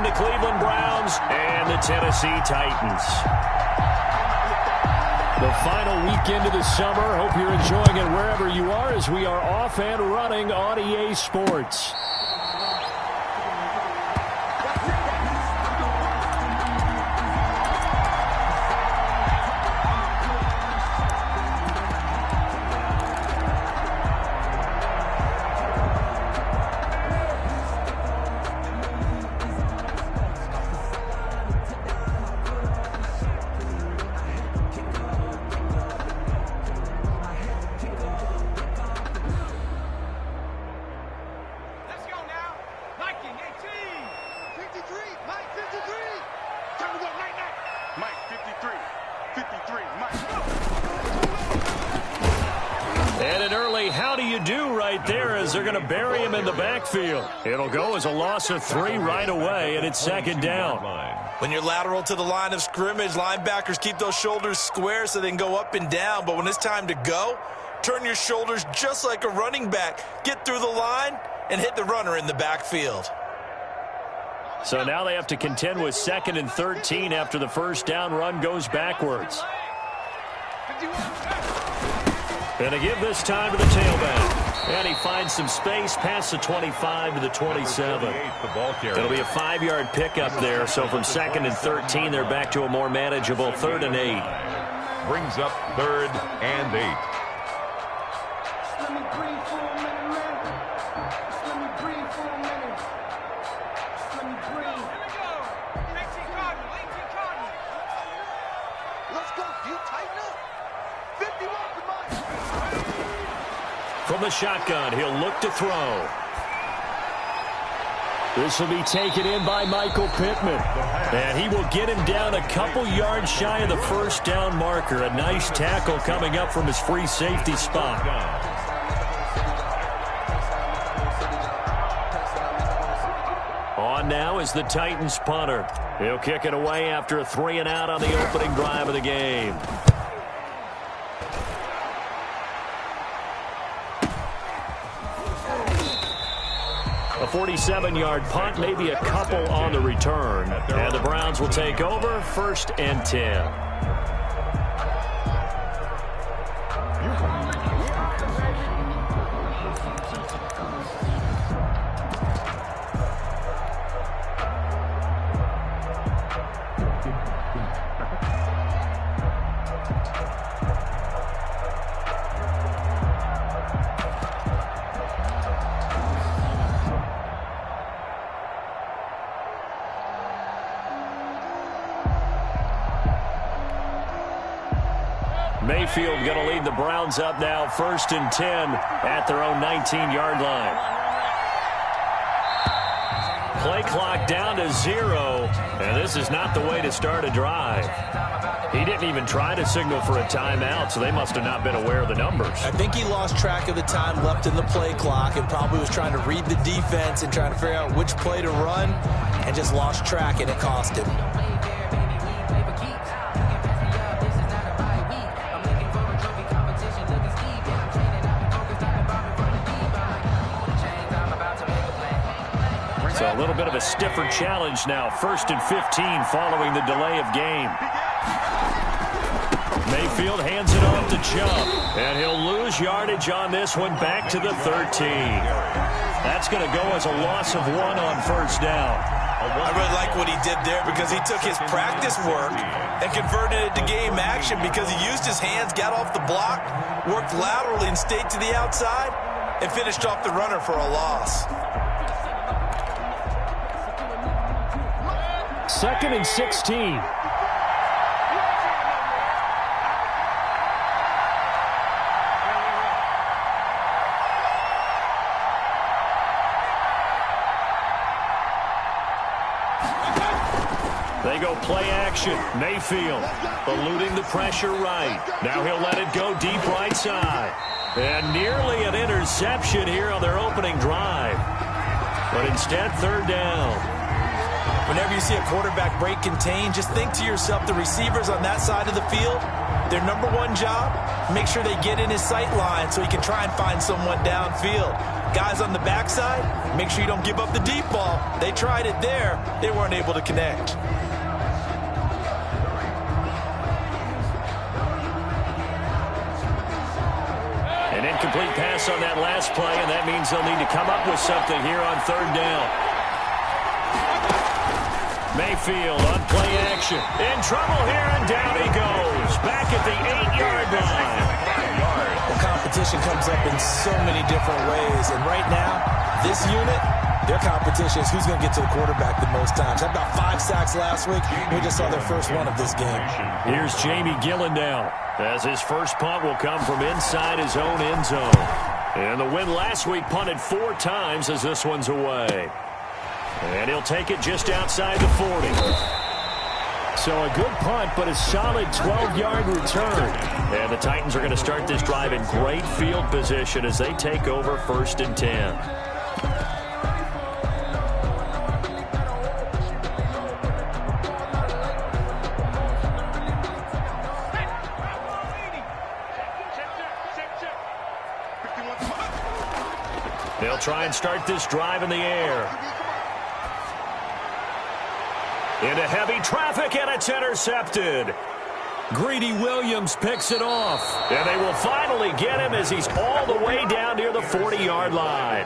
the Cleveland Browns and the Tennessee Titans. The final weekend of the summer. Hope you're enjoying it wherever you are as we are off and running on EA Sports. They're going to bury him in the backfield. It'll go as a loss of 3 right away, and it's second down. When you're lateral to the line of scrimmage, linebackers keep those shoulders square so they can go up and down. But when it's time to go, turn your shoulders just like a running back. Get through the line and hit the runner in the backfield. So now they have to contend with 2nd and 13 after the first down run goes backwards. And to give this time to the tailback. And he finds some space past the 25 to the 27. It'll be a 5-yard pickup there. So from 2nd and 13, they're back to a more manageable 3rd and 8. Brings up 3rd and 8. From the shotgun, he'll look to throw. This will be taken in by Michael Pittman. And he will get him down a couple yards shy of the first down marker. A nice tackle coming up from his free safety spot. On now is the Titans punter. He'll kick it away after a 3-and-out on the opening drive of the game. A 47-yard punt, maybe a couple on the return. And the Browns will take over 1st and 10. Mayfield going to lead the Browns up now 1st and 10 at their own 19-yard line. Play clock down to 0, and this is not the way to start a drive. He didn't even try to signal for a timeout, so they must have not been aware of the numbers. I think he lost track of the time left in the play clock and probably was trying to read the defense and trying to figure out which play to run and just lost track, and it cost him. So a little bit of a stiffer challenge now. 1st and 15 following the delay of game. Mayfield hands it off to Chubb. And he'll lose yardage on this one back to the 13. That's going to go as a loss of 1 on 1st down. I really like what he did there because he took his practice work and converted it to game action because he used his hands, got off the block, worked laterally and stayed to the outside, and finished off the runner for a loss. 2nd and 16. They go play action. Mayfield eluding the pressure right. Now he'll let it go deep right side. And nearly an interception here on their opening drive. But instead, 3rd down. Whenever you see a quarterback break contain, just think to yourself, the receivers on that side of the field, their number one job, make sure they get in his sight line so he can try and find someone downfield. Guys on the backside, make sure you don't give up the deep ball. They tried it there. They weren't able to connect. An incomplete pass on that last play, and that means they'll need to come up with something here on third down. Mayfield on play action. In trouble here, and down he goes. Back at the 8-yard line. The competition comes up in so many different ways, and right now, this unit, their competition is who's going to get to the quarterback the most times. Had about 5 sacks last week. We just saw their first one of this game. Here's Jamie Gillen now, as his first punt will come from inside his own end zone. And the win last week punted 4 times as this one's away. And he'll take it just outside the 40. So a good punt, but a solid 12-yard return. And the Titans are going to start this drive in great field position as they take over 1st and 10. They'll try and start this drive in the air. Into heavy traffic, and it's intercepted. Greedy Williams picks it off. And they will finally get him as he's all the way down near the 40-yard line.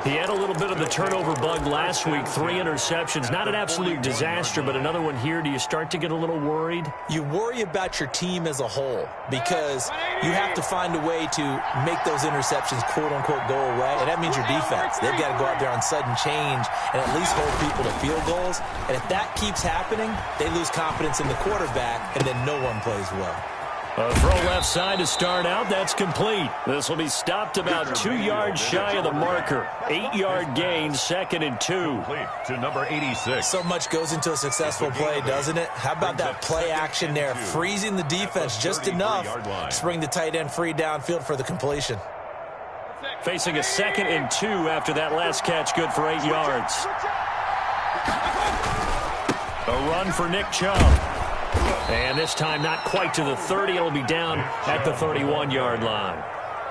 He had a little bit of the turnover bug last week, 3 interceptions. Not an absolute disaster, but another one here. Do you start to get a little worried? You worry about your team as a whole because you have to find a way to make those interceptions, quote-unquote, go away, and that means your defense. They've got to go out there on sudden change and at least hold people to field goals, and if that keeps happening, they lose confidence in the quarterback, and then no one plays well. A throw left side to start out. That's complete. This will be stopped about 2 yards shy of the marker. 8-yard gain, 2nd and 2. To number 86. So much goes into a successful play, doesn't it? How about that play action there, freezing the defense just enough to bring the tight end free downfield for the completion. Facing a 2nd and 2 after that last catch, good for 8 yards. A run for Nick Chubb. And this time not quite to the 30. It'll be down at the 31-yard line.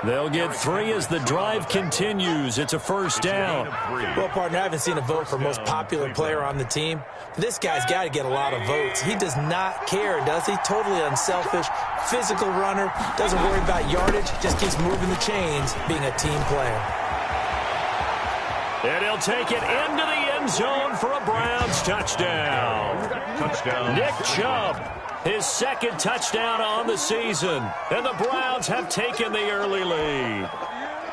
They'll get 3 as the drive continues. It's a 1st down. Well, partner, I haven't seen a vote for most popular player on the team. This guy's got to get a lot of votes. He does not care, does he? Totally unselfish, physical runner, doesn't worry about yardage, just keeps moving the chains, being a team player. And he'll take it into the end zone for a Browns touchdown. Nick Chubb, his 2nd touchdown on the season. And the Browns have taken the early lead.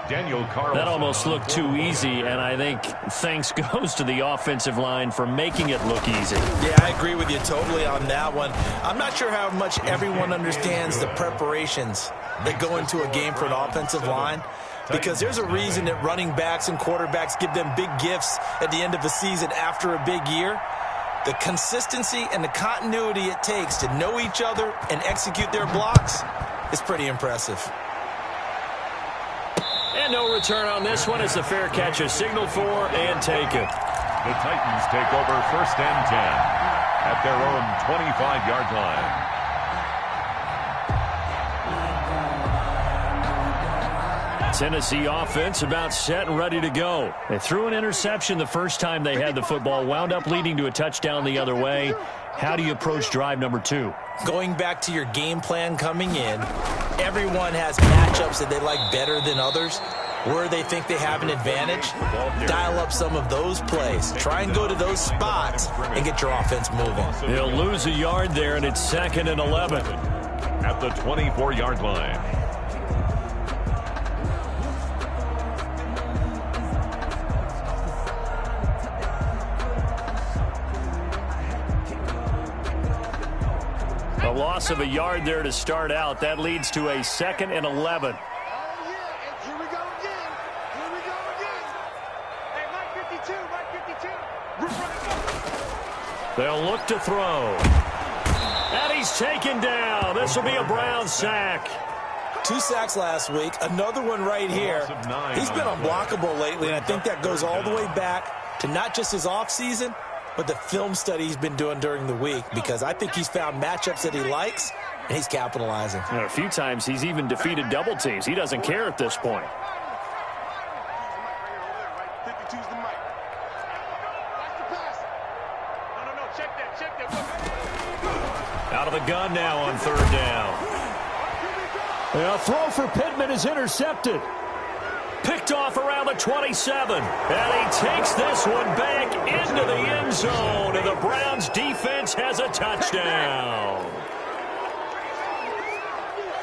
That almost looked too easy, and I think thanks goes to the offensive line for making it look easy. Yeah, I agree with you totally on that one. I'm not sure how much everyone understands the preparations that go into a game for an offensive line, because there's a reason that running backs and quarterbacks give them big gifts at the end of the season after a big year. The consistency and the continuity it takes to know each other and execute their blocks is pretty impressive. And no return on this one as the fair catch is signaled for and taken. The Titans take over 1st and 10 at their own 25-yard line. Tennessee offense about set and ready to go. They threw an interception the first time they had the football, wound up leading to a touchdown the other way. How do you approach drive number 2? Going back to your game plan coming in, everyone has matchups that they like better than others. Where they think they have an advantage, dial up some of those plays. Try and go to those spots and get your offense moving. He'll lose a yard there, and it's 2nd and 11. At the 24-yard line. A loss of a yard there to start out. That leads to a 2nd and 11. They'll look to throw. And he's taken down. This will be a Brown sack. 2 sacks last week, another one right here. He's been unblockable lately, and I think that goes all the way back to not just his offseason, but the film study he's been doing during the week, because I think he's found matchups that he likes, and he's capitalizing. And a few times he's even defeated double teams. He doesn't care at this point. Out of the gun now on third down. A throw for Pittman is intercepted. Picked off around the 27. And he takes this one back into the end zone. And the Browns defense has a touchdown.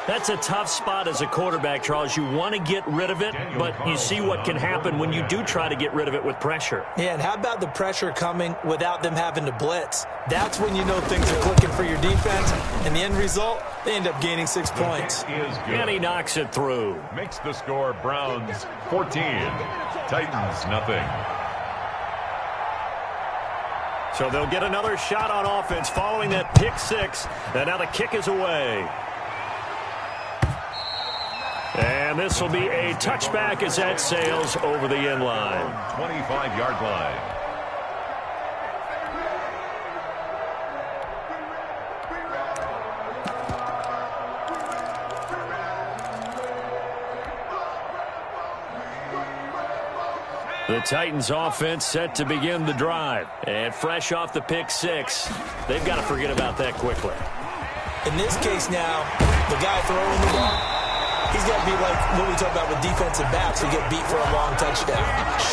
That's a tough spot as a quarterback, Charles. You want to get rid of it, but you see what can happen when you do try to get rid of it with pressure. Yeah, and how about the pressure coming without them having to blitz? That's when you know things are clicking for your defense, and the end result, they end up gaining 6 points. And he knocks it through. Makes the score Browns 14, Titans nothing. So they'll get another shot on offense following that pick six, and now the kick is away. And this will be a touchback as that sails over the end line. 25-yard line. The Titans offense set to begin the drive. And fresh off the pick six, they've got to forget about that quickly. In this case now, the guy throwing the ball, he's got to be like what we talk about with defensive backs who get beat for a long touchdown.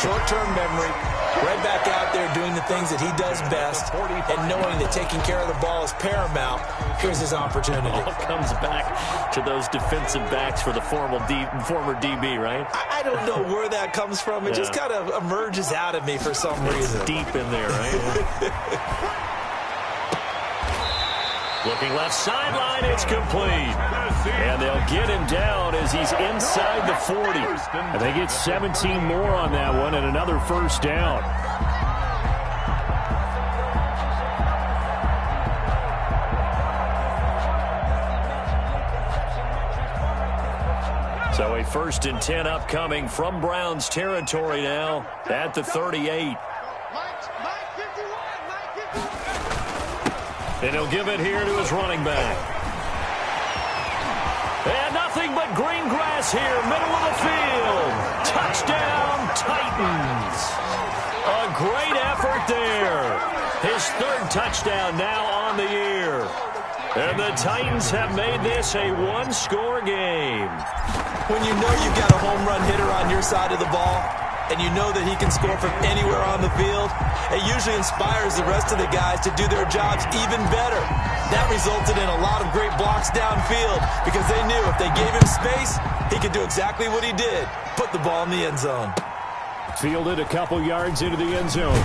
Short-term memory, right back out there doing the things that he does best, and knowing that taking care of the ball is paramount. Here's his opportunity. All comes back to those defensive backs for the former DB, right? I don't know where that comes from. It just kind of emerges out of me for some reason. Deep in there, right? Looking left sideline, it's complete. And they'll get him down as he's inside the 40. And they get 17 more on that one and another first down. So a 1st and 10 upcoming from Browns territory now at the 38. And he'll give it here to his running back. And nothing but green grass here, middle of the field. Touchdown, Titans. A great effort there. His 3rd touchdown now on the year. And the Titans have made this a one-score game. When you know you've got a home run hitter on your side of the ball, and you know that he can score from anywhere on the field, it usually inspires the rest of the guys to do their jobs even better. That resulted in a lot of great blocks downfield because they knew if they gave him space, he could do exactly what he did, put the ball in the end zone. Fielded a couple yards into the end zone.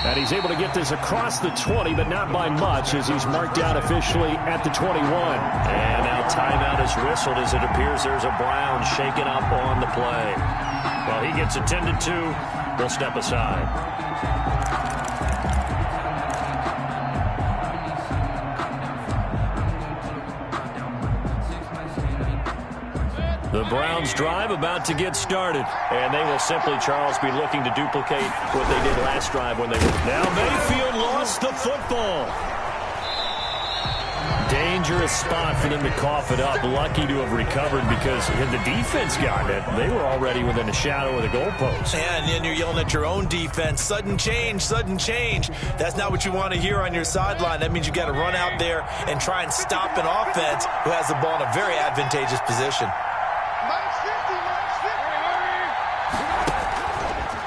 And he's able to get this across the 20, but not by much as he's marked out officially at the 21. And now timeout is whistled as it appears there's a Brown shaken up on the play. Well, he gets attended to. They'll step aside. The Browns drive about to get started. And they will simply, Charles, be looking to duplicate what they did last drive when they were. Now Mayfield lost the football. Dangerous spot for them to cough it up. Lucky to have recovered because had the defense gotten it, they were already within a shadow of the goalpost. And then you're yelling at your own defense. Sudden change, sudden change. That's not what you want to hear on your sideline. That means you got to run out there and try and stop an offense who has the ball in a very advantageous position.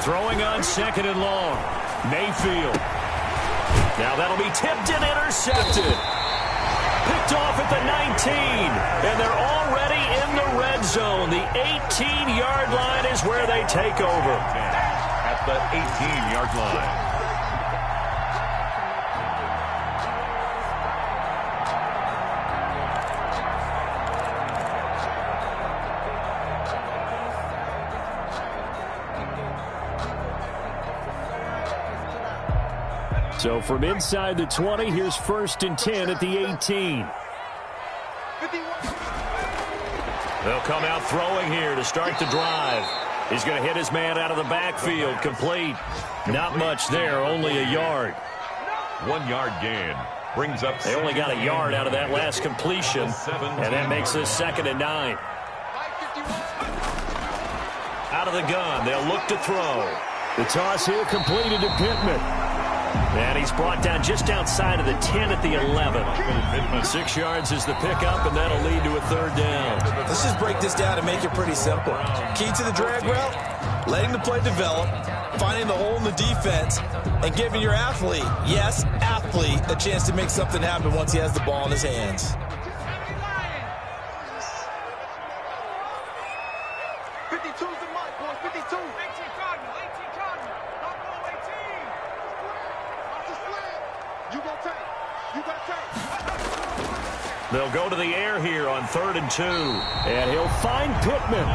Throwing on 2nd and long. Mayfield. Now that'll be tipped and intercepted. Picked off at the 19. And they're already in the red zone. The 18-yard line is where they take over. At the 18-yard line. So from inside the 20, here's 1st and 10 at the 18. They'll come out throwing here to start the drive. He's going to hit his man out of the backfield. Complete. Not much there, only a yard. 1 yard gain. Brings up. They only got a yard out of that last completion, and that makes this 2nd and 9. Out of the gun, they'll look to throw. The toss here completed to Pittman. And he's brought down just outside of the 10 at the 11. 6 yards is the pickup, and that'll lead to a third down. Let's just break this down and make it pretty simple. Key to the drag route, letting the play develop, finding the hole in the defense, and giving your athlete, yes, athlete, a chance to make something happen once he has the ball in his hands. They'll go to the air here on 3rd and 2. And he'll find Pittman.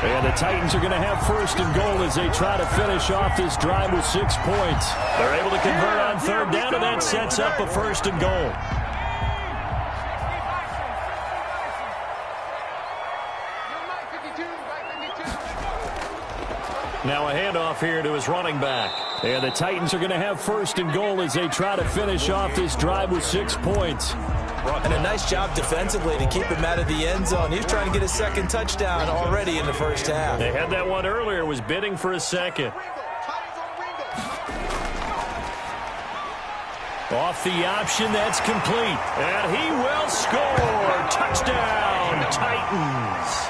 And the Titans are going to have 1st and goal as they try to finish off this drive with 6 points. They're able to convert on 3rd down, and that sets up a 1st and goal. Now a handoff here to his running back. And the Titans are going to have 1st and goal as they try to finish off this drive with 6 points. And a nice job defensively to keep him out of the end zone. He's trying to get his 2nd touchdown already in the 1st half. They had that one earlier, was bidding for a 2nd. Off the option, that's complete. And he will score. Touchdown, Titans.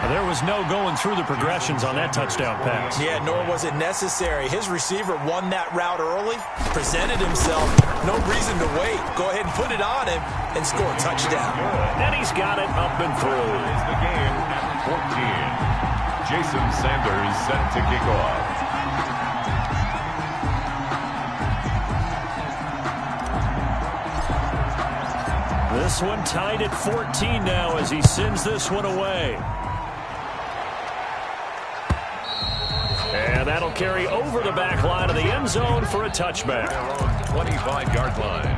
There was no going through the progressions on that touchdown pass. Yeah, nor was it necessary. His receiver won that route early, presented himself. No reason to wait. Go ahead and put it on him and score a touchdown. And he's got it up and through. Is the game at 14. Jason Sanders set to kick off. This one tied at 14 now as he sends this one away. And that'll carry over the back line of the end zone for a touchback. 25-yard line.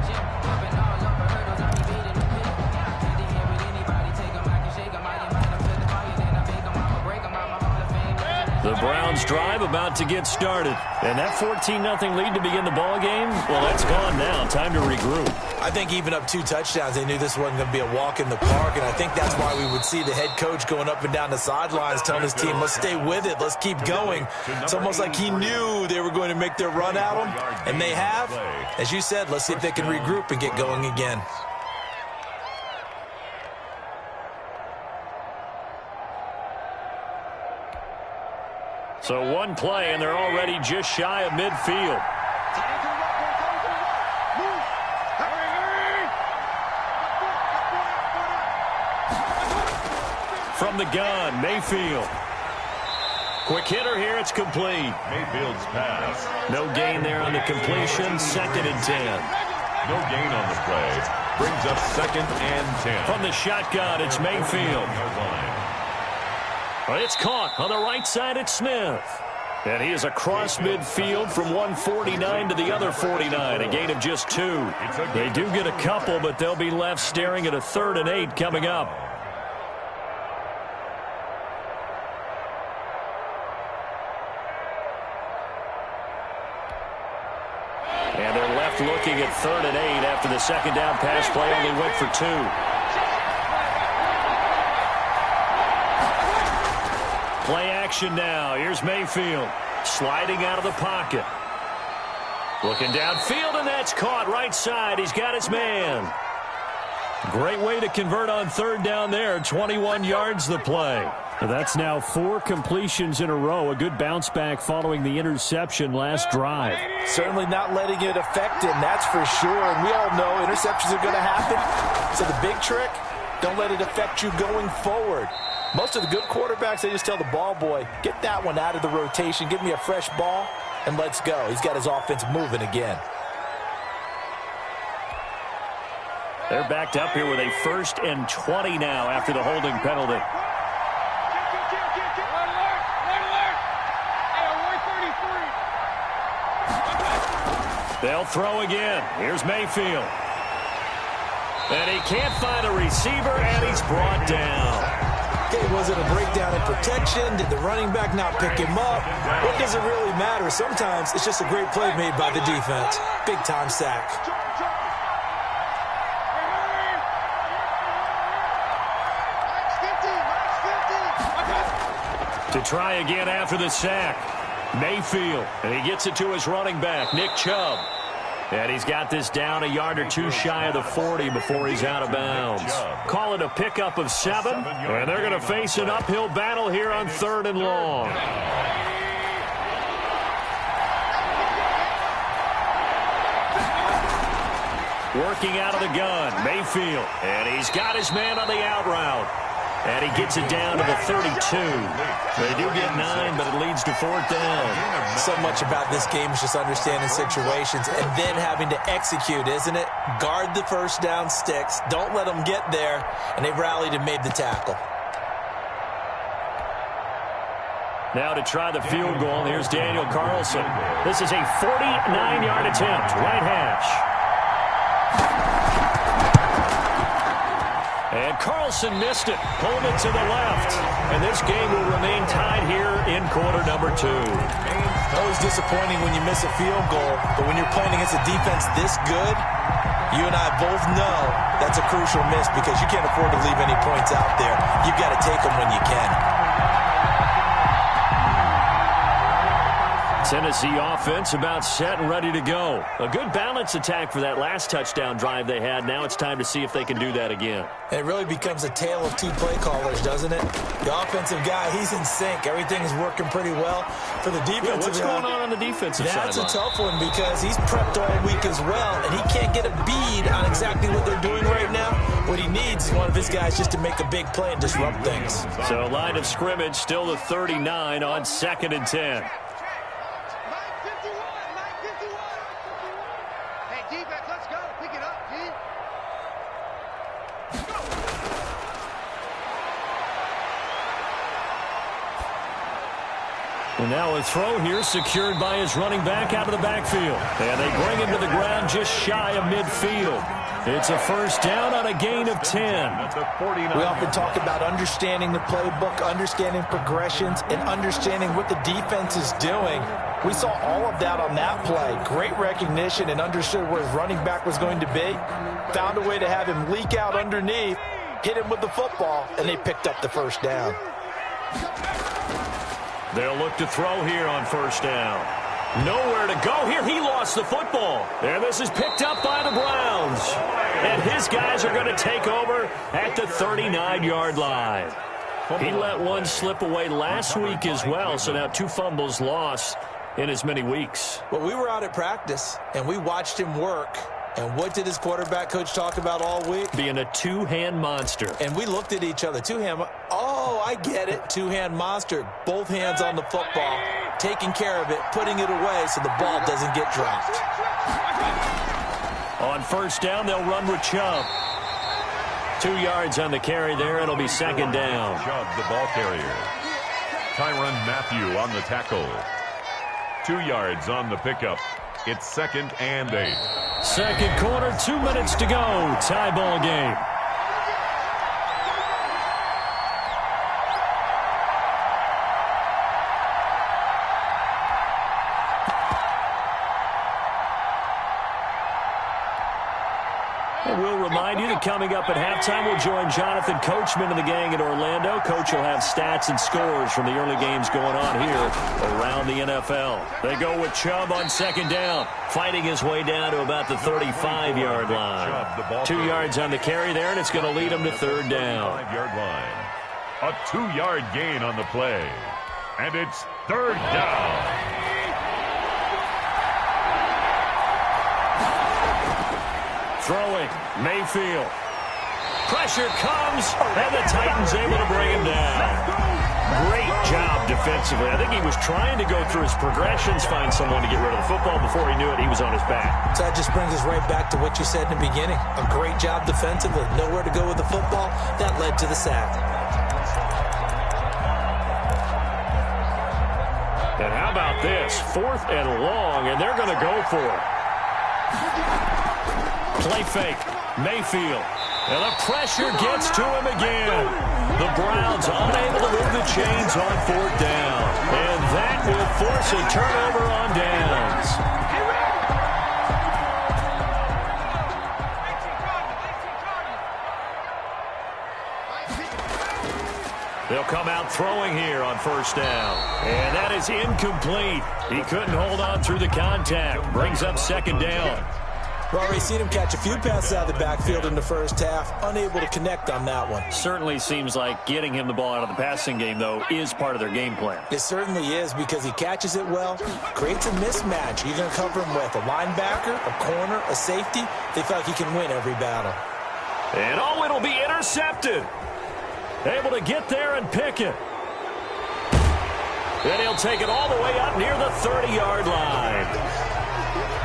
The Browns drive about to get started. And that 14-0 lead to begin the ball game, well, that's gone now. Time to regroup. I think even up 2 touchdowns, they knew this wasn't going to be a walk in the park, and I think that's why we would see the head coach going up and down the sidelines telling his team, let's stay with it, let's keep going. It's almost like he knew they were going to make their run at him, and they have. As you said, let's see if they can regroup and get going again. So one play, and they're already just shy of midfield. From the gun, Mayfield. Quick hitter here, it's complete. Mayfield's pass. No gain there on the completion, 2nd and 10. No gain on the play. Brings up 2nd and 10. From the shotgun, it's Mayfield. It's caught on the right side, it's Smith. And he is across midfield from 149 to the other 49, a gain of just 2. They do get a couple, but they'll be left staring at a 3rd and 8 coming up. And they're left looking at 3rd and 8 after the 2nd down pass play only went for 2. Play action now. Here's Mayfield sliding out of the pocket. Looking downfield, and that's caught right side. He's got his man. Great way to convert on 3rd down there. 21 yards the play. That's now 4 completions in a row. A good bounce back following the interception last drive. Certainly not letting it affect him, that's for sure. And we all know interceptions are going to happen. So the big trick, don't let it affect you going forward. Most of the good quarterbacks, they just tell the ball boy, get that one out of the rotation, give me a fresh ball, and let's go. He's got his offense moving again. They're backed up here with a 1st and 20 now after the holding penalty. They'll throw again. Here's Mayfield. And he can't find a receiver, and he's brought down. Okay, was it a breakdown in protection? Did the running back not pick him up? What does it really matter? Sometimes it's just a great play made by the defense. Big-time sack. To try again after the sack. Mayfield, and he gets it to his running back, Nick Chubb. And he's got this down a yard or two shy of the 40 before he's out of bounds. Call it a pickup of 7, and they're going to face an uphill battle here on 3rd and long. Working out of the gun, Mayfield, and he's got his man on the out route. And he gets it down to the 32. They do get 9, but it leads to 4th down. So much about this game is just understanding situations and then having to execute, isn't it? Guard the first down sticks. Don't let them get there. And they rallied and made the tackle. Now to try the field goal, here's Daniel Carlson. This is a 49-yard attempt, right hash. And Carlson missed it, pulled it to the left. And this game will remain tied here in quarter number 2. Always disappointing when you miss a field goal, but when you're playing against a defense this good, you and I both know that's a crucial miss because you can't afford to leave any points out there. You've got to take them when you can. Tennessee offense about set and ready to go. A good balance attack for that last touchdown drive they had. Now it's time to see if they can do that again. And it really becomes a tale of 2 play callers, doesn't it? The offensive guy, he's in sync. Everything's working pretty well. For the defensive guy, what's going on the defensive side? That's a tough one because he's prepped all week as well, and he can't get a bead on exactly what they're doing right now. What he needs is one of his guys just to make a big play and disrupt things. So line of scrimmage still the 39 on 2nd and 10. And now a throw here secured by his running back out of the backfield. And they bring him to the ground just shy of midfield. It's a first down on a gain of 10. We often talk about understanding the playbook, understanding progressions, and understanding what the defense is doing. We saw all of that on that play. Great recognition and understood where his running back was going to be. Found a way to have him leak out underneath, hit him with the football, and they picked up the first down. They'll look to throw here on first down. Nowhere to go here. He lost the football. And this is picked up by the Browns. And his guys are going to take over at the 39-yard line. He let one slip away last week as well, so now 2 fumbles lost in as many weeks. Well, we were out at practice, and we watched him work. And what did his quarterback coach talk about all week? Being a 2-hand monster. And we looked at each other. 2-hand. Oh, I get it. 2-hand monster. Both hands on the football, taking care of it, putting it away so the ball doesn't get dropped. On first down, they'll run with Chubb. 2 yards on the carry there. It'll be 2nd down. Chubb, the ball carrier. Tyrann Mathieu on the tackle. 2 yards on the pickup. It's 2nd and 8. Second quarter, 2 minutes to go. Tie ball game. And we'll remind you that coming up at halftime, we'll join Jonathan Coachman and the gang in Orlando. Coach will have stats and scores from the early games going on here around the NFL. They go with Chubb on 2nd down, fighting his way down to about the 35-yard line. 2 yards on the carry there, and it's going to lead him to 3rd down. 5-yard line. A 2-yard gain on the play. And it's 3rd down. Throwing, Mayfield. Pressure comes, and the Titans able to bring him down. Great job defensively. I think he was trying to go through his progressions, find someone to get rid of the football. Before he knew it, he was on his back. So that just brings us right back to what you said in the beginning. A great job defensively. Nowhere to go with the football. That led to the sack. And how about this? 4th and long, and they're going to go for it. Play fake, Mayfield. And the pressure gets to him again. The Browns unable to move the chains on 4th down. And that will force a turnover on downs. They'll He'll come out throwing here on first down. And that is incomplete. He couldn't hold on through the contact. Brings up second down. We've already seen him catch a few passes out of the backfield in the first half. Unable to connect on that one. Certainly seems like getting him the ball out of the passing game, though, is part of their game plan. It certainly is, because he catches it well, creates a mismatch. You're going to cover him with a linebacker, a corner, a safety. They feel like he can win every battle. And oh, it'll be intercepted. Able to get there and pick it. And he'll take it all the way up near the 30-yard line.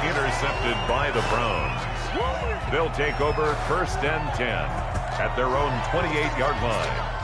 Intercepted by the Browns. They'll take over first and 10 at their own 28-yard line.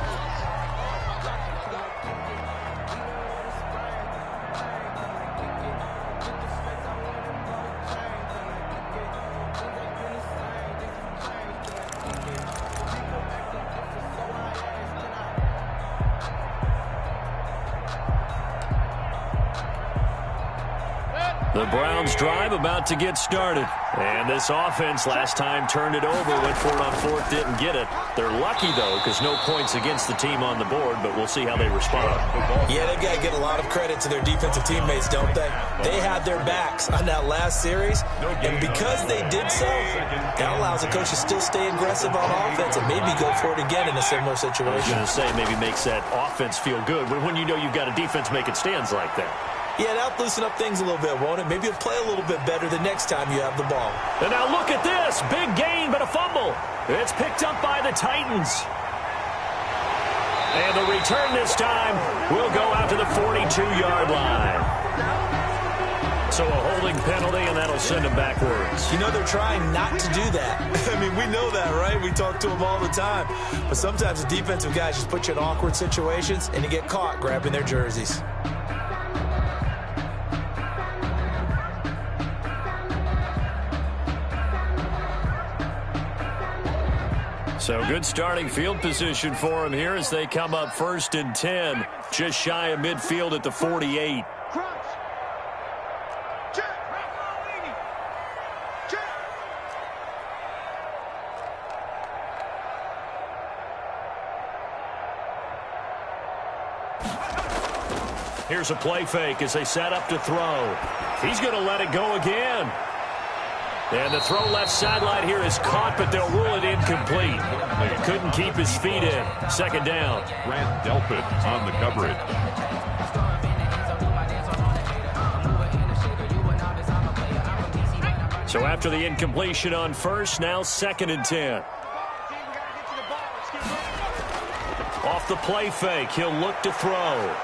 The Browns drive about to get started. And this offense last time turned it over, went for it on fourth, didn't get it. They're lucky, though, because no points against the team on the board, but we'll see how they respond. Yeah, they've got to get a lot of credit to their defensive teammates, don't they? They had their backs on that last series, and because they did so, that allows the coach to still stay aggressive on offense and maybe go for it again in a similar situation. I was going to say, maybe makes that offense feel good when you know you've got a defense making stands like that. Yeah, that'll loosen up things a little bit, won't it? Maybe you'll play a little bit better the next time you have the ball. And now look at this. Big gain, but a fumble. It's picked up by the Titans. And the return this time will go out to the 42-yard line. So a holding penalty, and that'll send them backwards. You know, they're trying not to do that. I mean, we know that, right? We talk to them all the time. But sometimes the defensive guys just put you in awkward situations, and you get caught grabbing their jerseys. So good starting field position for them here as they come up first and 10. Just shy of midfield at the 48. Here's a play fake as they set up to throw. He's going to let it go again. And the throw left sideline here is caught, but they'll rule it incomplete. Couldn't keep his feet in. Second down. Grant Delpit on the coverage. So after the incompletion on first, now second and 10. Off the play fake, he'll look to throw.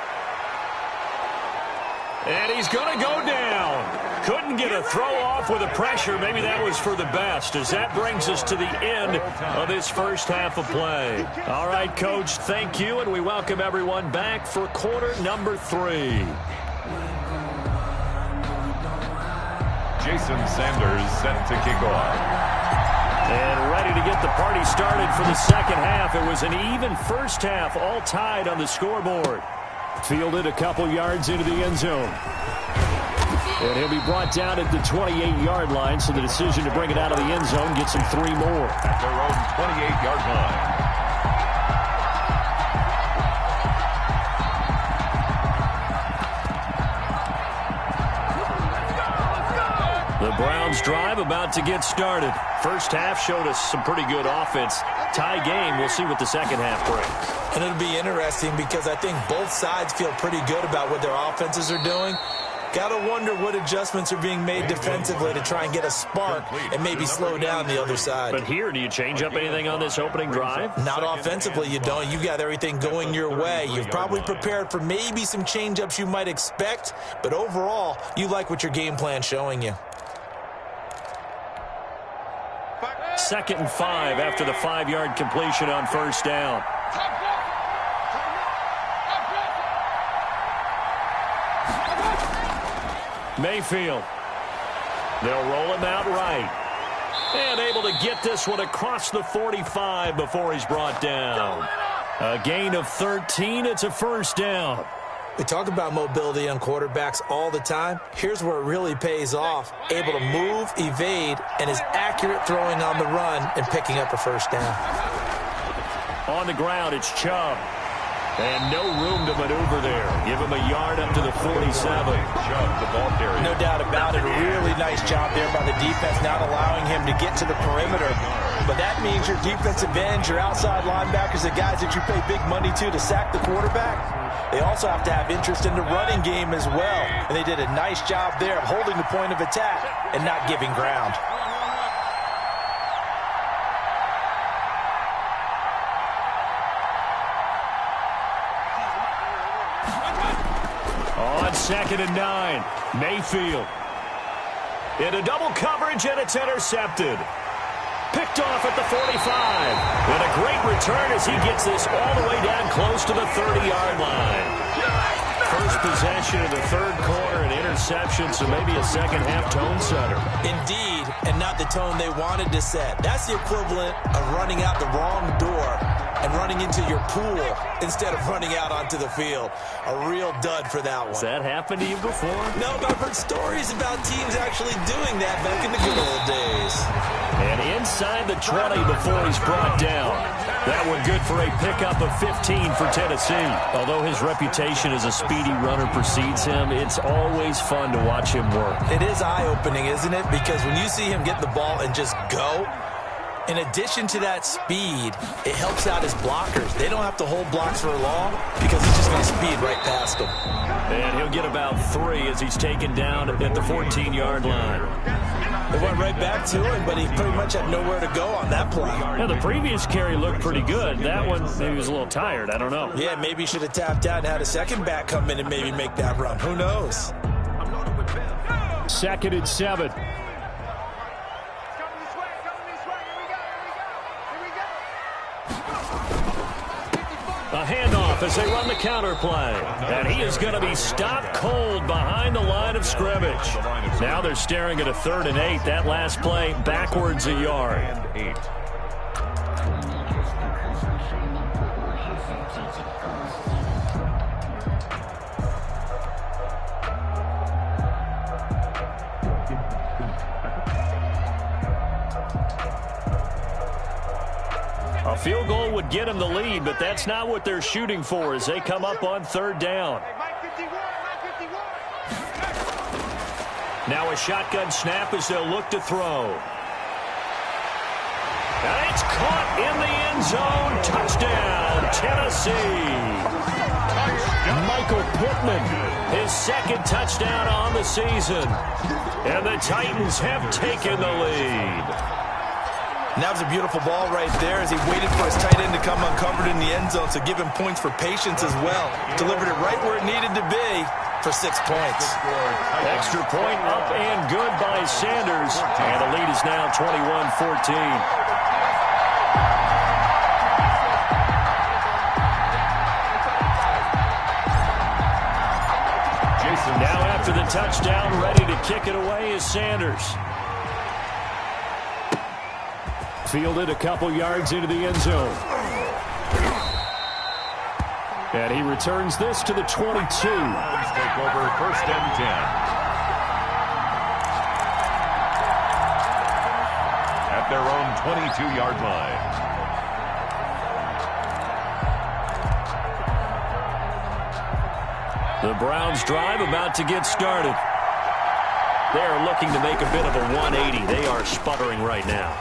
And he's going to go down. Couldn't get a throw off with the pressure. Maybe that was for the best, as that brings us to the end of this first half of play. All right, Coach, thank you, and we welcome everyone back for quarter number 3. Jason Sanders set to kick off. And ready to get the party started for the second half. It was an even first half, all tied on the scoreboard. Fielded a couple yards into the end zone. And he'll be brought down at the 28-yard line, so the decision to bring it out of the end zone gets him 3 more. At their own 28-yard line. The Browns drive about to get started. First half showed us some pretty good offense. Tie game, we'll see what the second half brings. And it'll be interesting because I think both sides feel pretty good about what their offenses are doing. Got to wonder what adjustments are being made defensively to try and get a spark and maybe slow down the other side. But here, do you change up anything on this opening drive? Not offensively, you don't. You got everything going your way. You've probably prepared for maybe some change-ups you might expect, but overall, you like what your game plan's showing you. Second and 5 after the 5-yard completion on first down. Mayfield. They'll roll him out right. And able to get this one across the 45 before he's brought down. A gain of 13. It's a first down. We talk about mobility on quarterbacks all the time. Here's where it really pays off. Able to move, evade, and is accurate throwing on the run and picking up a first down. On the ground, it's Chubb. And no room to maneuver there. Give him a yard up to the 47. No doubt about it. A really nice job there by the defense, not allowing him to get to the perimeter. But that means your defensive ends, your outside linebackers, the guys that you pay big money to sack the quarterback, they also have to have interest in the running game as well. And they did a nice job there of holding the point of attack and not giving ground. On 2nd and 9, Mayfield. Into double coverage, and it's intercepted. Picked off at the 45. And a great return as he gets this all the way down close to the 30-yard line. First possession of the third quarter, an interception, so maybe a second-half tone setter. Indeed, and not the tone they wanted to set. That's the equivalent of running out the wrong door and running into your pool instead of running out onto the field. A real dud for that one. Has that happened to you before? No, but I've heard stories about teams actually doing that back in the good old days. And inside the 20 before he's brought down. That one good for a pickup of 15 for Tennessee. Although his reputation as a speedy runner precedes him, it's always fun to watch him work. It is eye-opening, isn't it? Because when you see him get the ball and just go, in addition to that speed, it helps out his blockers. They don't have to hold blocks for long because he's just going to speed right past them. And he'll get about 3 as he's taken down at the 14-yard line. It went right back to him, but he pretty much had nowhere to go on that play. Yeah, the previous carry looked pretty good. That one, maybe he was a little tired. I don't know. Yeah, maybe he should have tapped out and had a second back come in and maybe make that run. Who knows? 2nd and 7. A handoff as they run the counter play. And he is going to be stopped cold behind the line of scrimmage. Now they're staring at a 3rd and 8. That last play backwards a yard. A field goal would get them the lead, but that's not what they're shooting for as they come up on 3rd down. Now a shotgun snap as they'll look to throw. And it's caught in the end zone. Touchdown, Tennessee. Michael Pittman, his 2nd touchdown on the season. And the Titans have taken the lead. And that was a beautiful ball right there as he waited for his tight end to come uncovered in the end zone, so give him points for patience as well. Delivered it right where it needed to be for 6 points. Extra point up and good by Sanders. And the lead is now 21-14. Now after the touchdown, ready to kick it away is Sanders. Fielded a couple yards into the end zone. And he returns this to the 22. Take over 1st and 10. At their own 22-yard line. The Browns drive about to get started. They are looking to make a bit of a 180. They are sputtering right now.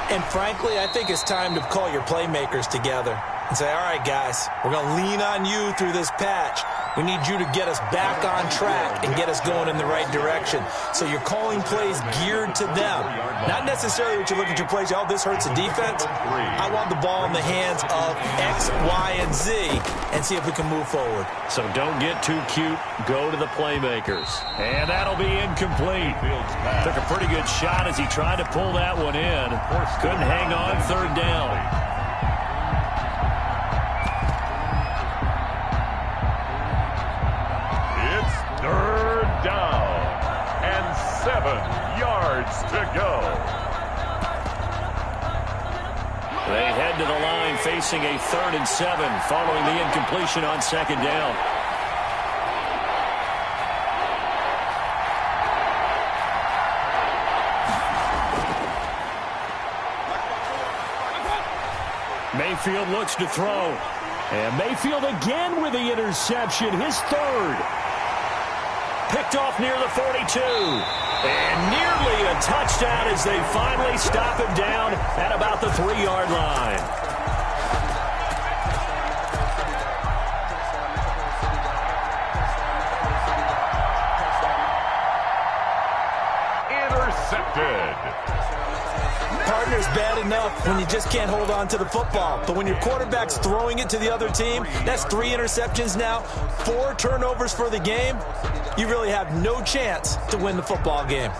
And frankly, I think it's time to call your playmakers together and say, all right, guys, we're going to lean on you through this patch. We need you to get us back on track and get us going in the right direction. So you're calling plays geared to them. Not necessarily what you look at your plays, oh, this hurts the defense. I want the ball in the hands of X, Y, and Z and see if we can move forward. So don't get too cute. Go to the playmakers. And that'll be incomplete. Took a pretty good shot as he tried to pull that one in. Couldn't hang on 3rd down. It's 3rd down and 7 yards to go. They head to the line facing a 3rd and 7 following the incompletion on 2nd down. Mayfield looks to throw. And Mayfield again with the interception, his third. Picked off near the 42. And nearly a touchdown as they finally stop him down at about the 3-yard line. Partner's bad enough when you just can't hold on to the football. But when your quarterback's throwing it to the other team, that's 3 interceptions now, 4 turnovers for the game. You really have no chance to win the football game.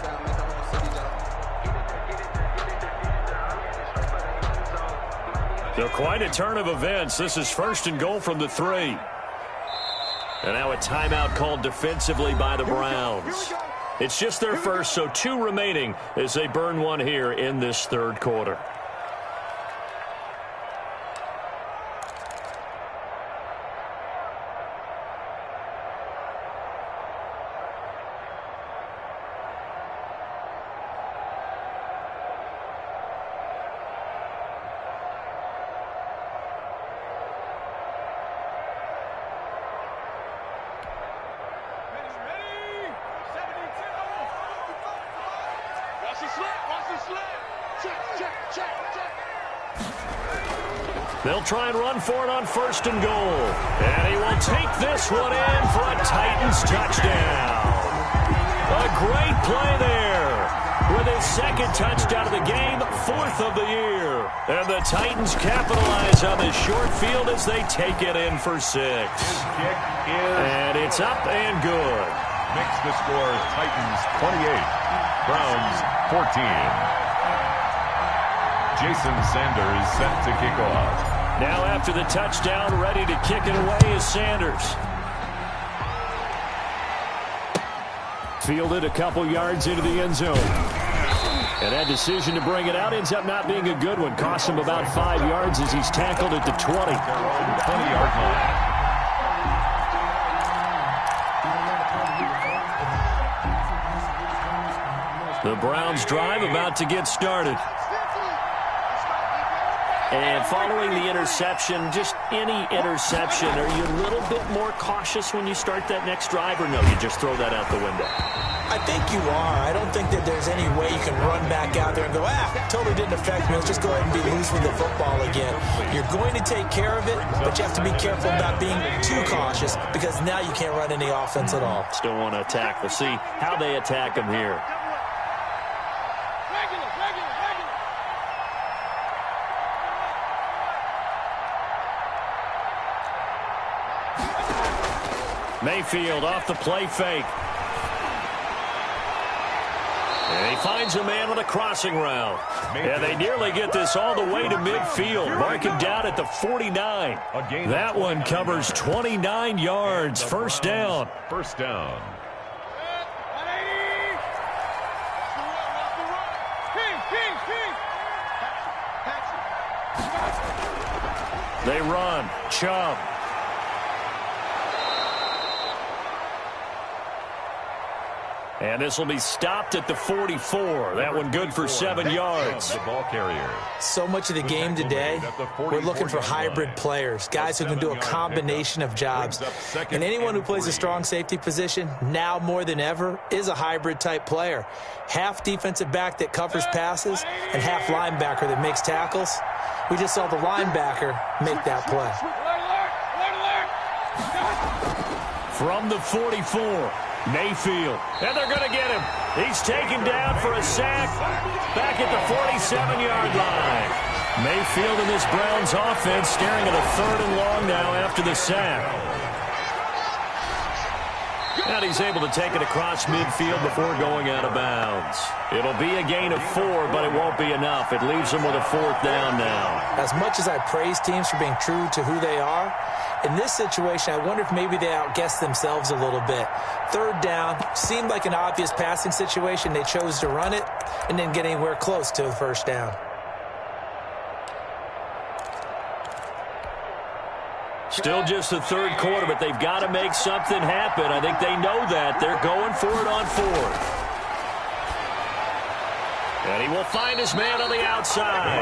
So quite a turn of events. This is 1st and goal from the 3. And now a timeout called defensively by the Browns. It's just their first, so 2 remaining as they burn one here in this 3rd quarter. They'll try and run for it on 1st and goal. And he will take this one in for a Titans touchdown. A great play there with his 2nd touchdown of the game, 4th of the year. And the Titans capitalize on this short field as they take it in for 6. And it's up and good. Makes the score Titans 28, Browns 14. Jason Sanders set to kick off. Now after the touchdown, ready to kick it away is Sanders. Fielded a couple yards into the end zone. And that decision to bring it out ends up not being a good one. Costs him about 5 yards as he's tackled at the 20. 20-yard line. The Browns drive about to get started. And following the interception, just any interception, are you a little bit more cautious when you start that next drive, or no, you just throw that out the window? I think you are. I don't think that there's any way you can run back out there and go, totally didn't affect me. Let's just go ahead and be loose with the football again. You're going to take care of it, but you have to be careful about being too cautious because now you can't run any offense at all. Still want to attack. We'll see how they attack him here. Mayfield off the play fake. And he finds a man on a crossing route. And they nearly get this all the way to midfield. Mark him down at the 49. That one covers 29 yards. First down. First down. They run. Chubb. And this will be stopped at the 44. That one good for 7 yards. The ball carrier. So much of the game today, we're looking for hybrid players, guys who can do a combination of jobs. And anyone who plays a strong safety position, now more than ever, is a hybrid type player. Half defensive back that covers passes and half linebacker that makes tackles. We just saw the linebacker make that play. From the 44. Mayfield, and they're going to get him. He's taken down for a sack back at the 47-yard line. Mayfield and this Browns offense staring at a 3rd and long now after the sack. And he's able to take it across midfield before going out of bounds. It'll be a gain of 4, but it won't be enough. It leaves them with a 4th down now. As much as I praise teams for being true to who they are, in this situation, I wonder if maybe they outguessed themselves a little bit. 3rd down, seemed like an obvious passing situation. They chose to run it and didn't get anywhere close to the 1st down. Still just the 3rd quarter, but they've got to make something happen. I think they know that. They're going for it on 4th. And he will find his man on the outside.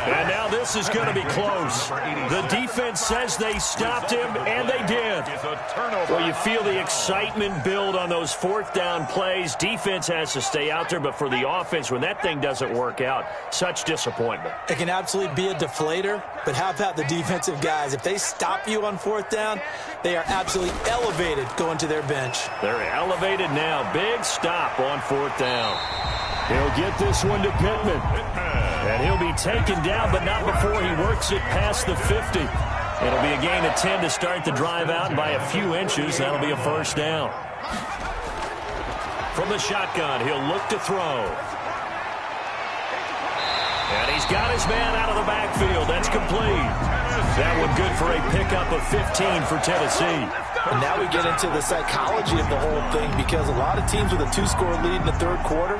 And now this is going to be close. The defense says they stopped him, and they did. Well, you feel the excitement build on those fourth down plays. Defense has to stay out there, but for the offense, when that thing doesn't work out, such disappointment. It can absolutely be a deflator, but how about the defensive guys? If they stop you on fourth down, they are absolutely elevated going to their bench. They're elevated now. Big stop on fourth down. He'll get this one to Pittman. And he'll be taken down, but not before he works it past the 50. It'll be a gain of 10 to start the drive out, and by a few inches, that'll be a first down. From the shotgun, he'll look to throw. And he's got his man out of the backfield. That's complete. That one good for a pickup of 15 for Tennessee. And now we get into the psychology of the whole thing, because a lot of teams with a 2-score lead in the third quarter,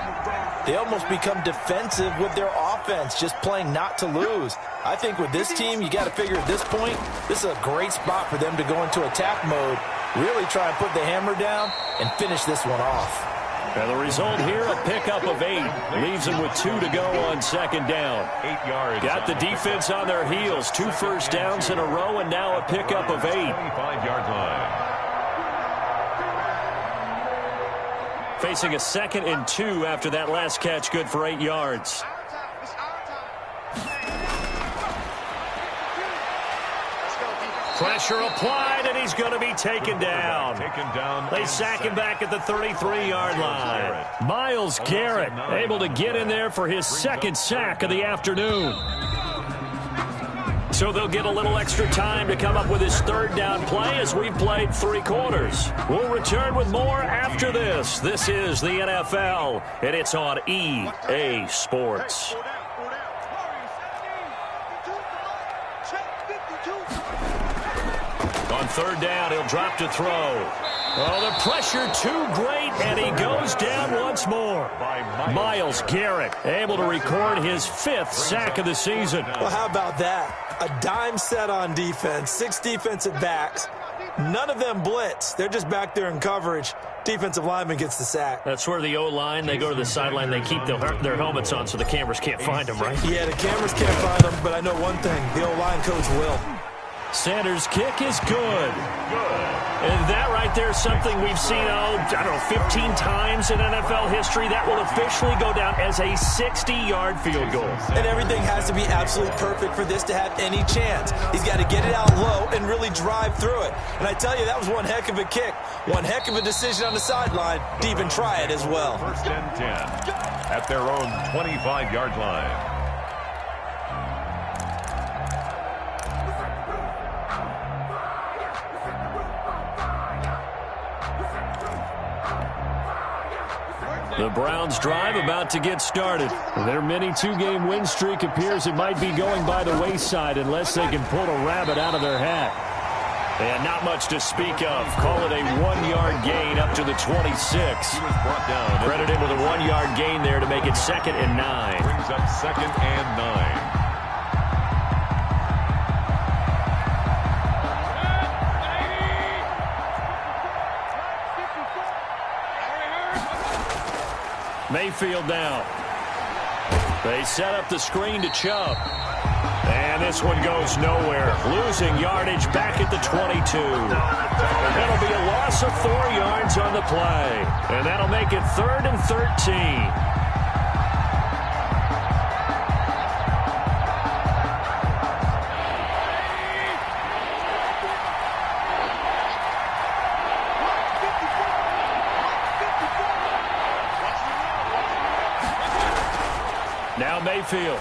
they almost become defensive with their offense, just playing not to lose. I think with this team, you got to figure at this point, this is a great spot for them to go into attack mode, really try and put the hammer down and finish this one off. And the result here, a pickup of 8. Leaves them with 2 to go on second down. 8 yards. Got the defense on their heels. 2 first downs in a row, and now a pickup of 8. 25-yard line. Facing a 2nd and 2 after that last catch, good for 8 yards. Pressure applied, and he's going to be taken down. They sack him back at the 33-yard line. Myles Garrett able to get in there for his 2nd sack of the afternoon. So they'll get a little extra time to come up with his 3rd down play as we've played 3 quarters. We'll return with more after this. This is the NFL, and it's on EA Sports. On 3rd down, he'll drop to throw. Oh, the pressure too great, and he goes down once more. Myles Garrett able to record his 5th sack of the season. Well, how about that? A dime set on defense, 6 defensive backs. None of them blitz. They're just back there in coverage. Defensive lineman gets the sack. That's where the O-line, they go to the sideline, they keep their helmets on so the cameras can't find them, right? Yeah, the cameras can't find them, but I know one thing. The O-line coach will. Sanders' kick is good. And that right there is something we've seen, 15 times in NFL history. That will officially go down as a 60-yard field goal. And everything has to be absolutely perfect for this to have any chance. He's got to get it out low and really drive through it. And I tell you, that was one heck of a kick. One heck of a decision on the sideline to even try it as well. 1st and 10 at their own 25-yard line. The Browns' drive about to get started. Their mini 2-game win streak appears it might be going by the wayside unless they can pull a rabbit out of their hat. And not much to speak of. Call it a 1-yard gain up to the 26. He was brought down. Credit him with a 1-yard gain there to make it 2nd and 9. Brings up 2nd and 9. Mayfield now. They set up the screen to Chubb. And this one goes nowhere. Losing yardage back at the 22. That'll be a loss of 4 yards on the play. And that'll make it 3rd and 13. Now Mayfield.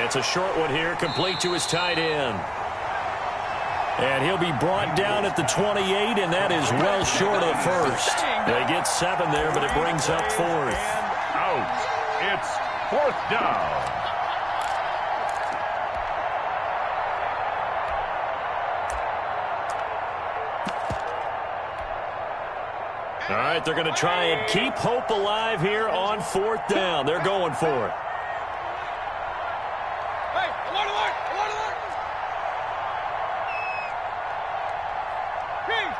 It's a short one here, complete to his tight end. And he'll be brought down at the 28, and that is well short of first. They get 7 there, but it brings up 4th. Out. It's 4th down. All right, they're going to try and keep hope alive here on 4th down. They're going for it. Hey, alert, alert, alert, alert. Kings.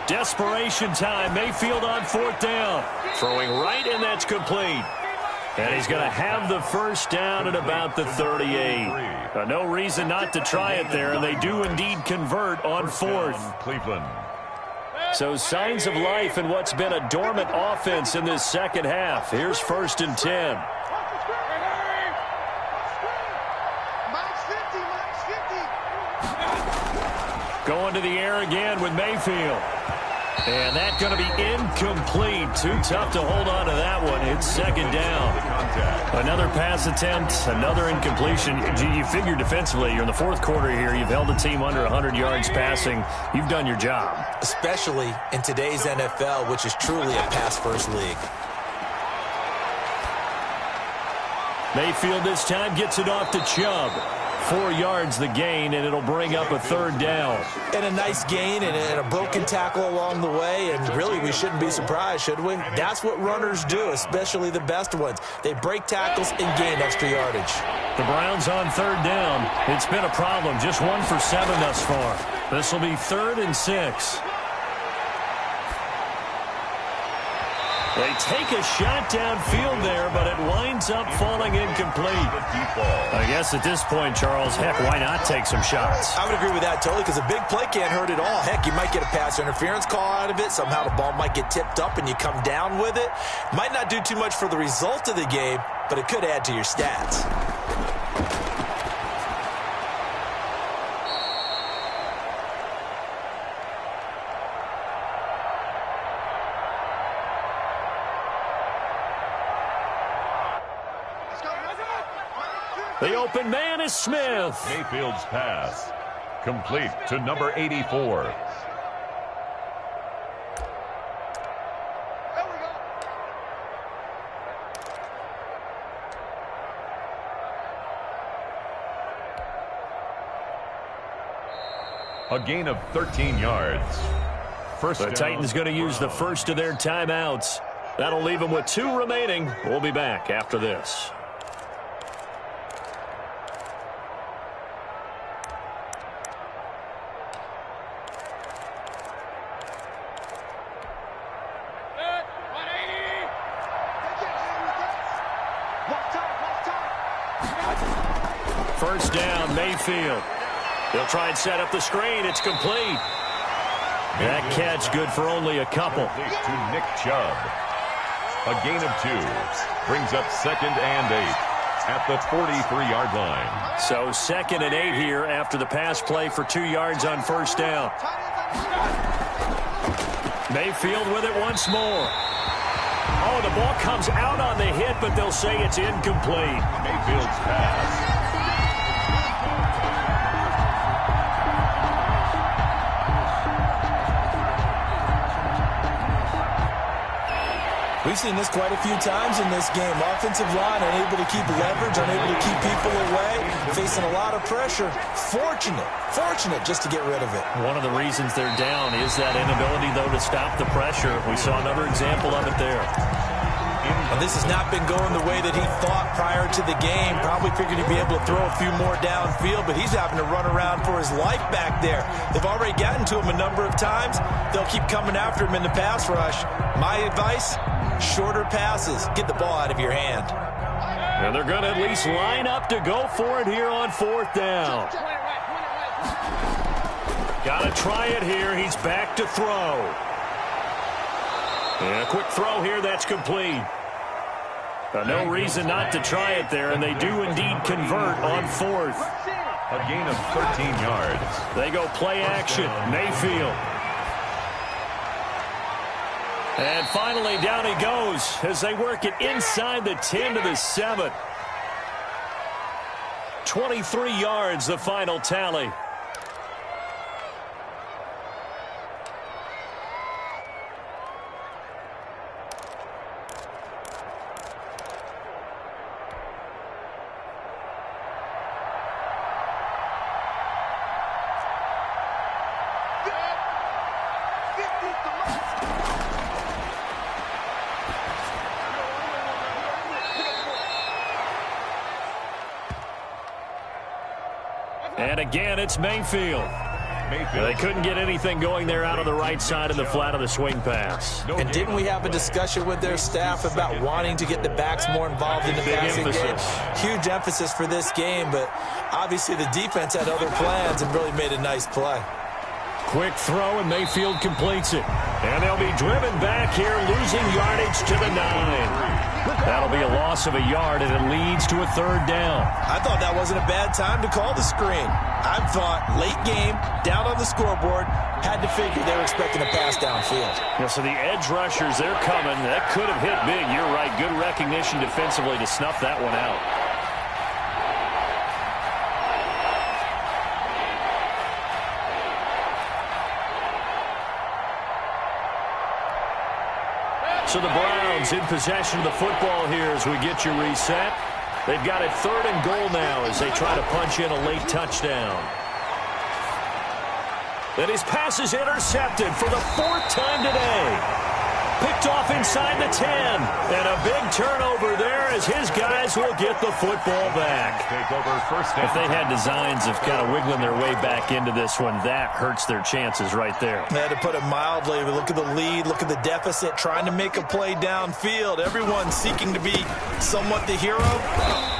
Desperation time. Mayfield on 4th down. Throwing right, and that's complete. And he's going to have the first down at about the 38. No reason not to try it there, and they do indeed convert on 4th. Cleveland. So signs of life in what's been a dormant offense in this second half. Here's 1st and 10. Going to the air again with Mayfield. And that's going to be incomplete. Too tough to hold on to that one. It's 2nd down. Another pass attempt, another incompletion. You figure defensively, you're in the 4th quarter here. You've held a team under 100 yards passing. You've done your job. Especially in today's NFL, which is truly a pass-first league. Mayfield this time gets it off to Chubb. 4 yards the gain, and it'll bring up a 3rd down. And a nice gain and a broken tackle along the way, and really we shouldn't be surprised, should we? That's what runners do, especially the best ones. They break tackles and gain extra yardage. The Browns on 3rd down. It's been a problem, just 1 for 7 thus far. This will be 3rd and 6. They take a shot downfield there, but it winds up falling incomplete. I guess at this point, Charles, heck, why not take some shots? I would agree with that totally, because a big play can't hurt at all. Heck, you might get a pass interference call out of it. Somehow the ball might get tipped up and you come down with it. Might not do too much for the result of the game, but it could add to your stats. The open man is Smith. Mayfield's pass. Complete to number 84. A gain of 13 yards. First The Titans going to use the first of their timeouts. That'll leave them with 2 remaining. We'll be back after this. First down, Mayfield. He'll try and set up the screen. It's complete. That catch good for only a couple. To Nick Chubb. A gain of 2. Brings up 2nd and 8 at the 43-yard line. So 2nd and 8 here after the pass play for 2 yards on first down. Mayfield with it once more. Oh, the ball comes out on the hit, but they'll say it's incomplete. Mayfield's pass. We've seen this quite a few times in this game. Offensive line unable to keep leverage, unable to keep people away, facing a lot of pressure. Fortunate just to get rid of it. One of the reasons they're down is that inability, though, to stop the pressure. We saw another example of it there. Well, this has not been going the way that he thought prior to the game. Probably figured he'd be able to throw a few more downfield, but he's having to run around for his life back there. They've already gotten to him a number of times. They'll keep coming after him in the pass rush. My advice, shorter passes. Get the ball out of your hand. And they're going to at least line up to go for it here on 4th down. Got to try it here. He's back to throw. And a quick throw here. That's complete. No reason not to try it there, and they do indeed convert on 4th. A gain of 13 yards. They go play action. Mayfield. And finally, down he goes as they work it inside the 10 to the 7. 23 yards, the final tally. And again, it's Mayfield. They couldn't get anything going there out of the right side of the flat of the swing pass. And didn't we have a discussion with their staff about wanting to get the backs more involved in the passing game? Huge emphasis for this game, but obviously the defense had other plans and really made a nice play. Quick throw, and Mayfield completes it. And they'll be driven back here, losing yardage to the 9. That'll be a loss of a yard, and it leads to a 3rd down. I thought that wasn't a bad time to call the screen. I thought late game, down on the scoreboard, had to figure they were expecting a pass downfield. Yeah, so the edge rushers, they're coming. That could have hit big. You're right. Good recognition defensively to snuff that one out. So the Browns in possession of the football here as we get you reset. They've got it 3rd and goal now as they try to punch in a late touchdown. And his pass is intercepted for the 4th time today. Picked off inside the 10. And a big turnover there as his guys will get the football back. If they had designs of kind of wiggling their way back into this one, that hurts their chances right there. To put it mildly, but look at the lead, look at the deficit, trying to make a play downfield. Everyone seeking to be somewhat the hero.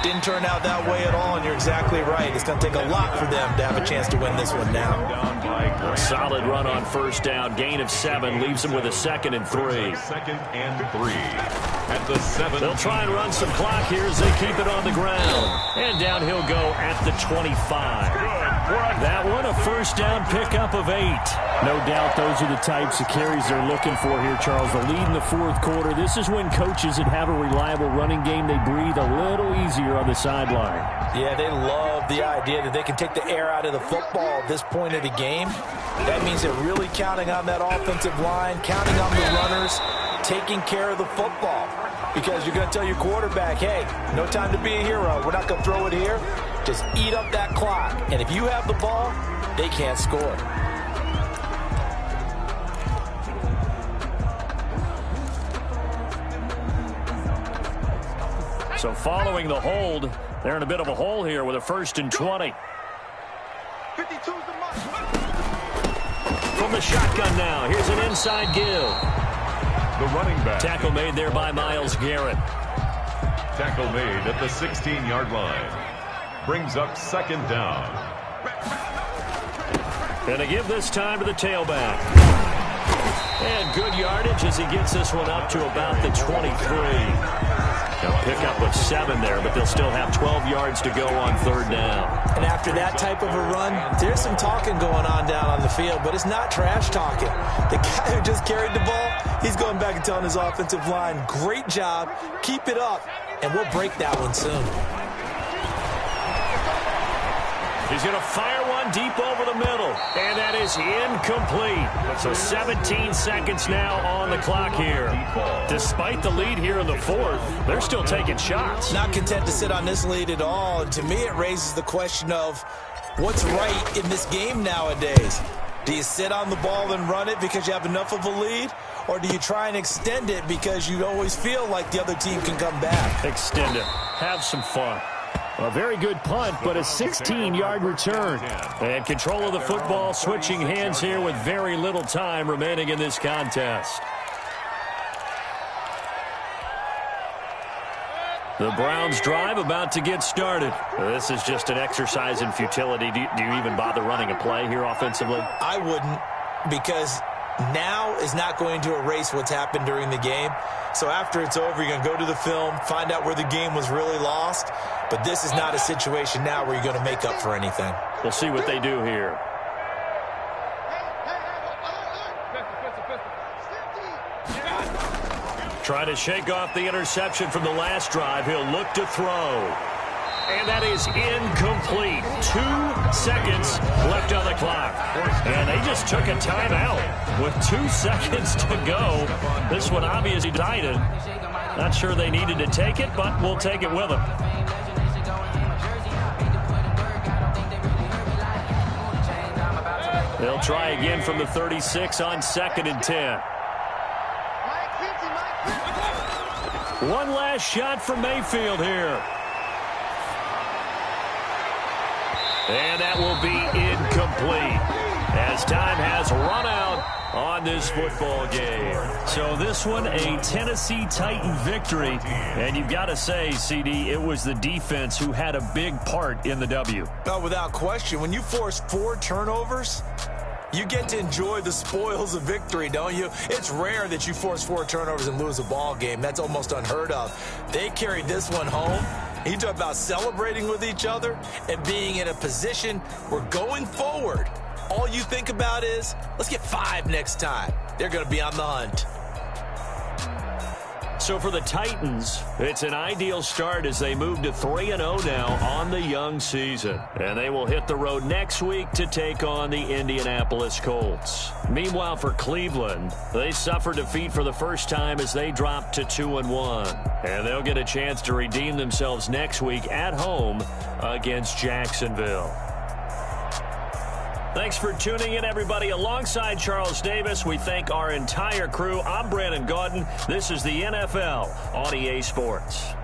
Didn't turn out that way at all, and you're exactly right. It's going to take a lot for them to have a chance to win this one now. A solid run on 1st down. Gain of 7 leaves them with a 2nd and 3. 2nd and 3 at the 7. They'll try and run some clock here as they keep it on the ground. And down he'll go at the 25. That one a 1st down pickup of 8. No doubt those are the types of carries they're looking for here, Charles. The lead in the 4th quarter. This is when coaches that have a reliable running game, they breathe a little easier on the sideline. Yeah, they love the idea that they can take the air out of the football at this point of the game. That means they're really counting on that offensive line, counting on the runners, taking care of the football. Because you're going to tell your quarterback, hey, no time to be a hero. We're not going to throw it here. Just eat up that clock. And if you have the ball, they can't score. So following the hold, they're in a bit of a hole here with a 1st and 20. From the shotgun now, here's an inside give. The running back. Tackle made there by Myles Garrett. Tackle made at the 16-yard line. Brings up 2nd down. And to give this time to the tailback. And good yardage as he gets this one up to about the 23. They'll pick up with 7 there, but they'll still have 12 yards to go on 3rd down. And after that type of a run, there's some talking going on down on the field, but it's not trash talking. The guy who just carried the ball, he's going back and telling his offensive line, great job, keep it up, and we'll break that one soon. He's going to fire one deep over the middle, and that is incomplete. So 17 seconds now on the clock here. Despite the lead here in the 4th, they're still taking shots. Not content to sit on this lead at all, and to me it raises the question of what's right in this game nowadays. Do you sit on the ball and run it because you have enough of a lead, or do you try and extend it because you always feel like the other team can come back? Extend it. Have some fun. A very good punt, but a 16-yard return. And control of the football, switching hands here with very little time remaining in this contest. The Browns drive about to get started. This is just an exercise in futility. Do you even bother running a play here offensively? I wouldn't, because now is not going to erase what's happened during the game. So after it's over, you're going to go to the film, find out where the game was really lost. But this is not a situation now where you're going to make up for anything. We'll see what they do here. Trying to shake off the interception from the last drive. He'll look to throw. And that is incomplete. 2 seconds left on the clock. And they just took a timeout with 2 seconds to go. This one obviously decided. Not sure they needed to take it, but we'll take it with them. They'll try again from the 36 on 2nd and 10. One last shot from Mayfield here. And that will be incomplete. as time has run out on this football game. So this one, a Tennessee Titan victory. And you've got to say, CD, it was the defense who had a big part in the W. No, without question. When you force 4 turnovers, you get to enjoy the spoils of victory, don't you? It's rare that you force 4 turnovers and lose a ball game. That's almost unheard of. They carried this one home. You talk about celebrating with each other and being in a position where going forward, all you think about is, let's get 5 next time. They're going to be on the hunt. So for the Titans, it's an ideal start as they move to 3-0 now on the young season. And they will hit the road next week to take on the Indianapolis Colts. Meanwhile, for Cleveland, they suffered defeat for the first time as they dropped to 2-1. And they'll get a chance to redeem themselves next week at home against Jacksonville. Thanks for tuning in, everybody. Alongside Charles Davis, we thank our entire crew. I'm Brandon Gaudin. This is the NFL on EA Sports.